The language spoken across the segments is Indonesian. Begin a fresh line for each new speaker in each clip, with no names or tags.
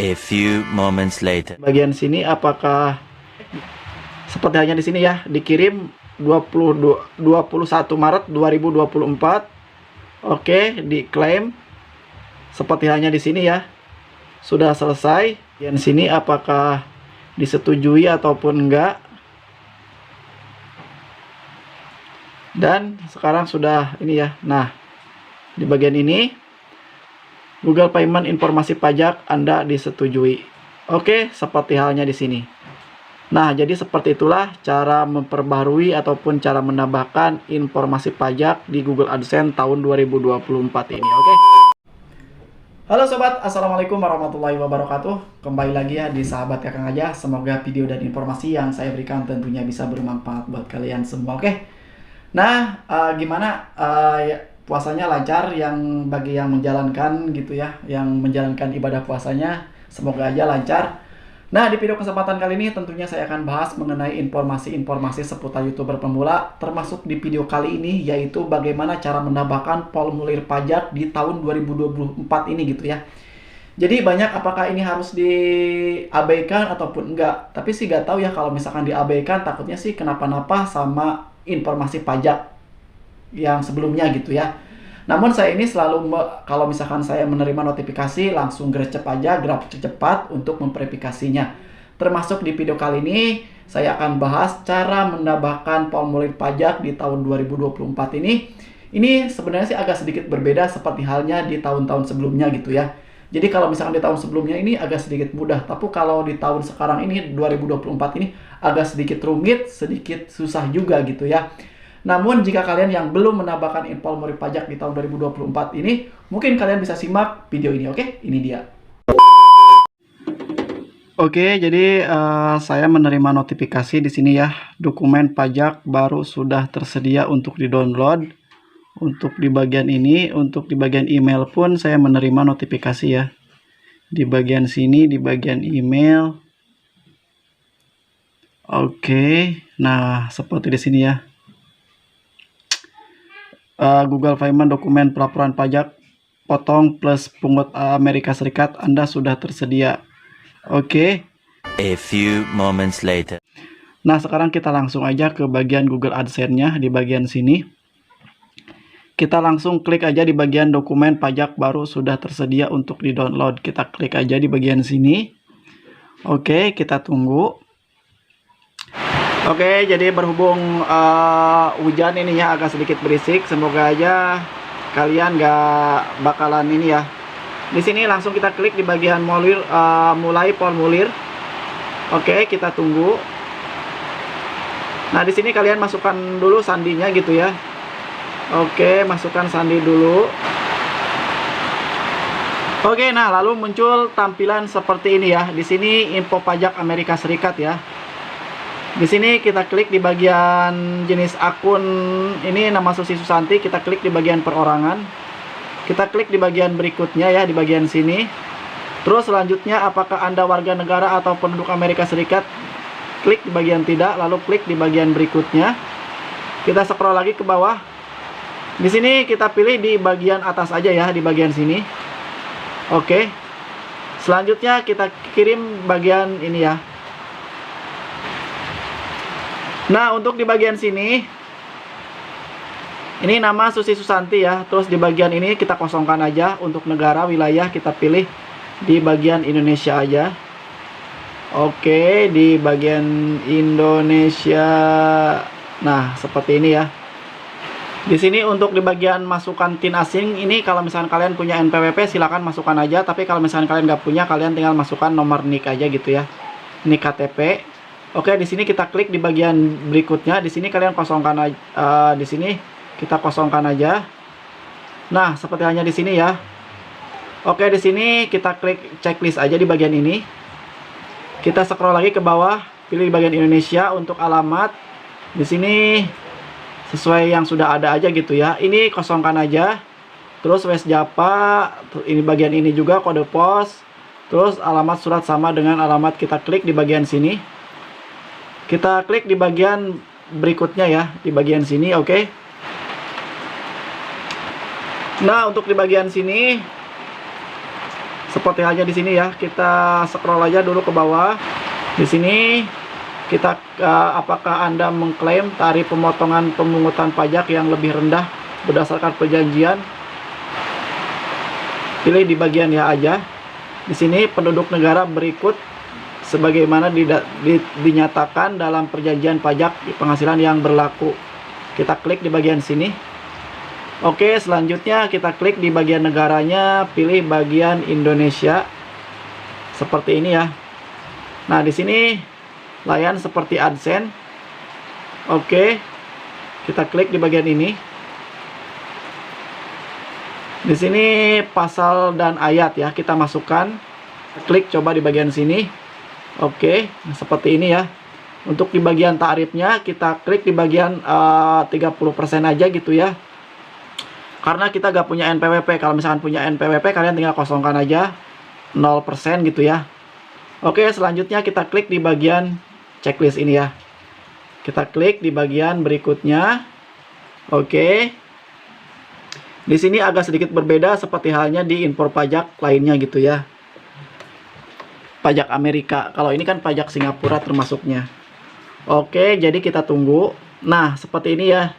A few moments later.
Bagian sini apakah seperti halnya di sini ya, dikirim 21 Maret 2024. Oke, diklaim seperti halnya di sini ya. Sudah selesai. Bagian sini apakah disetujui ataupun enggak. Dan sekarang sudah ini ya. Nah, di bagian ini Google Payment informasi pajak Anda disetujui. Oke, seperti halnya di sini. Nah, jadi seperti itulah cara memperbarui ataupun cara menambahkan informasi pajak di Google AdSense tahun 2024 ini. Oke. Halo sobat, assalamualaikum warahmatullahi wabarakatuh. Kembali lagi ya di sahabat Kakang aja. Semoga video dan informasi yang saya berikan tentunya bisa bermanfaat buat kalian semua. Oke. Nah, gimana puasanya lancar yang bagi yang menjalankan gitu ya, yang menjalankan ibadah puasanya, semoga aja lancar. Nah, di video kesempatan kali ini tentunya saya akan bahas mengenai informasi-informasi seputar YouTuber pemula, termasuk di video kali ini yaitu bagaimana cara menambahkan formulir pajak di tahun 2024 ini gitu ya. Jadi banyak apakah ini harus diabaikan ataupun enggak. Tapi sih nggak tahu ya, kalau misalkan diabaikan takutnya sih kenapa-napa sama informasi pajak yang sebelumnya gitu ya. Namun saya ini selalu kalau misalkan saya menerima notifikasi langsung gercep aja, grab cepat untuk memverifikasinya. Termasuk di video kali ini saya akan bahas cara menambahkan formulir pajak di tahun 2024 ini. Ini sebenarnya sih agak sedikit berbeda seperti halnya di tahun-tahun sebelumnya gitu ya. Jadi kalau misalkan di tahun sebelumnya ini agak sedikit mudah, tapi kalau di tahun sekarang ini 2024 ini agak sedikit rumit, sedikit susah juga gitu ya. Namun jika kalian yang belum menambahkan formulir pajak di tahun 2024 ini, mungkin kalian bisa simak video ini, oke? Ini dia. Oke, jadi saya menerima notifikasi di sini ya, dokumen pajak baru sudah tersedia untuk di-download. Untuk di bagian ini, untuk di bagian email pun saya menerima notifikasi ya. Di bagian sini, di bagian email. Oke, nah seperti di sini ya. Google Payment dokumen pelaporan pajak potong plus pungut Amerika Serikat Anda sudah tersedia. Oke.
A few moments later.
Nah, sekarang kita langsung aja ke bagian Google AdSense-nya di bagian sini. Kita langsung klik aja di bagian dokumen pajak baru sudah tersedia untuk di-download. Kita klik aja di bagian sini. Oke, kita tunggu. Oke, jadi berhubung hujan ini ya agak sedikit berisik. Semoga aja kalian nggak bakalan ini ya. Di sini langsung kita klik di bagian mulai formulir. Oke, kita tunggu. Nah, di sini kalian masukkan dulu sandinya gitu ya. Oke, masukkan sandi dulu. Oke, nah lalu muncul tampilan seperti ini ya. Di sini info pajak Amerika Serikat ya. Di sini kita klik di bagian jenis akun, ini nama Susi Susanti, kita klik di bagian perorangan. Kita klik di bagian berikutnya ya, di bagian sini. Terus selanjutnya apakah Anda warga negara atau penduduk Amerika Serikat? Klik di bagian tidak, lalu klik di bagian berikutnya. Kita scroll lagi ke bawah. Di sini kita pilih di bagian atas aja ya, di bagian sini. Oke. Selanjutnya kita kirim bagian ini ya. Nah, untuk di bagian sini ini nama Susi Susanti ya. Terus di bagian ini kita kosongkan aja. Untuk negara, wilayah kita pilih di bagian Indonesia aja. Oke, di bagian Indonesia. Nah, seperti ini ya. Di sini untuk di bagian masukkan TIN asing ini, kalau misalkan kalian punya NPWP silahkan masukkan aja. Tapi kalau misalkan kalian nggak punya, kalian tinggal masukkan nomor NIK aja gitu ya, NIK KTP. Oke, di sini kita klik di bagian berikutnya. Di sini kalian kosongkan di sini kita kosongkan aja. Nah, seperti halnya di sini ya. Oke, di sini kita klik checklist aja di bagian ini. Kita scroll lagi ke bawah, pilih di bagian Indonesia. Untuk alamat di sini sesuai yang sudah ada aja gitu ya. Ini kosongkan aja. Terus West Java, ini bagian ini juga kode pos. Terus alamat surat sama dengan alamat, kita klik di bagian sini. Kita klik di bagian berikutnya ya, di bagian sini, oke. Nah, untuk di bagian sini seperti halnya di sini ya. Kita scroll aja dulu ke bawah. Di sini kita apakah Anda mengklaim tarif pemotongan pemungutan pajak yang lebih rendah berdasarkan perjanjian? Pilih di bagian ya aja. Di sini penduduk negara berikut sebagaimana dinyatakan dalam perjanjian pajak penghasilan yang berlaku. Kita klik di bagian sini. Oke, selanjutnya kita klik di bagian negaranya, pilih bagian Indonesia. Seperti ini ya. Nah, di sini layan seperti AdSense. Oke. Kita klik di bagian ini. Di sini pasal dan ayat ya, kita masukkan. Klik coba di bagian sini. Oke, seperti ini ya. Untuk di bagian tarifnya kita klik di bagian 30% aja gitu ya. Karena kita gak punya NPWP. Kalau misalkan punya NPWP kalian tinggal kosongkan aja 0% gitu ya. Oke, selanjutnya kita klik di bagian checklist ini ya. Kita klik di bagian berikutnya. Oke. Di sini agak sedikit berbeda seperti halnya di info pajak lainnya gitu ya. Pajak Amerika. Kalau ini kan pajak Singapura termasuknya. Oke, jadi kita tunggu. Nah, seperti ini ya.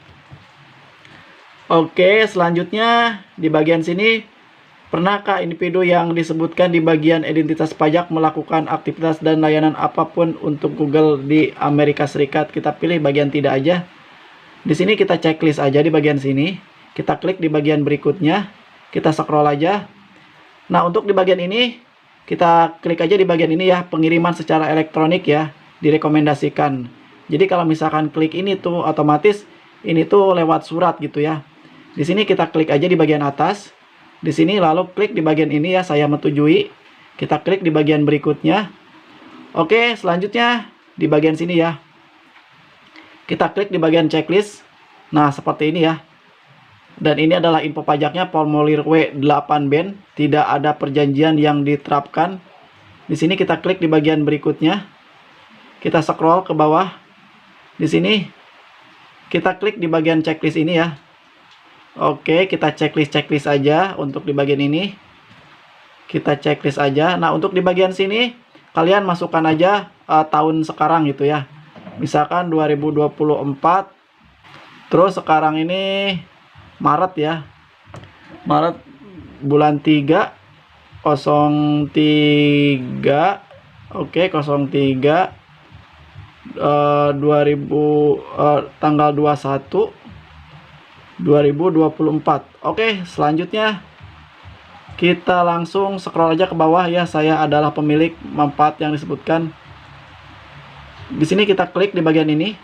Oke, selanjutnya di bagian sini, pernahkah individu yang disebutkan di bagian identitas pajak melakukan aktivitas dan layanan apapun untuk Google di Amerika Serikat? Kita pilih bagian tidak aja. Di sini kita checklist aja di bagian sini. Kita klik di bagian berikutnya. Kita scroll aja. Nah, untuk di bagian ini, kita klik aja di bagian ini ya, pengiriman secara elektronik ya, direkomendasikan. Jadi kalau misalkan klik ini tuh otomatis ini tuh lewat surat gitu ya. Di sini kita klik aja di bagian atas. Di sini lalu klik di bagian ini ya, saya menyetujui. Kita klik di bagian berikutnya. Oke, selanjutnya di bagian sini ya. Kita klik di bagian checklist. Nah, seperti ini ya. Dan ini adalah info pajaknya, formulir W8 tidak ada perjanjian yang diterapkan. Di sini kita klik di bagian berikutnya. Kita scroll ke bawah. Di sini kita klik di bagian checklist ini ya. Oke, kita checklist aja untuk di bagian ini. Kita checklist aja. Nah, untuk di bagian sini kalian masukkan aja tahun sekarang gitu ya. Misalkan 2024. Terus sekarang ini Maret ya. Maret bulan 3 03. Oke, 03 tanggal 21 2024. Oke, selanjutnya kita langsung scroll aja ke bawah ya. Saya adalah pemilik manfaat yang disebutkan. Di sini kita klik di bagian ini.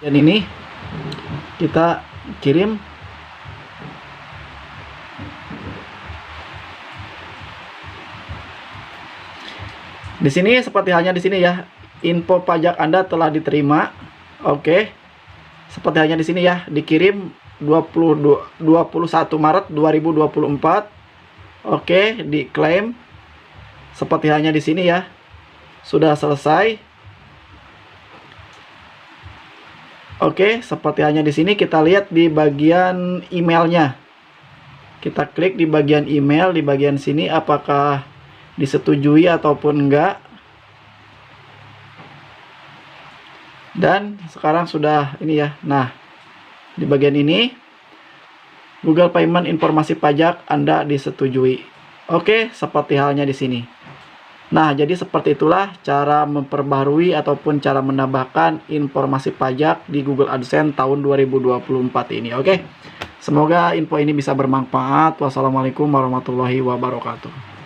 Dan ini kita kirim. Di sini seperti halnya di sini ya, info pajak Anda telah diterima. Oke. Seperti halnya di sini ya, dikirim 21 Maret 2024. Oke, diklaim. Seperti halnya di sini ya. Sudah selesai. Oke, seperti halnya di sini kita lihat di bagian emailnya. Kita klik di bagian email di bagian sini apakah disetujui ataupun enggak. Dan sekarang sudah ini ya. Nah, di bagian ini Google Payment informasi pajak Anda disetujui. Oke, seperti halnya di sini. Nah, jadi seperti itulah cara memperbarui ataupun cara menambahkan informasi pajak di Google AdSense tahun 2024 ini. Oke. Semoga info ini bisa bermanfaat. Wassalamualaikum warahmatullahi wabarakatuh.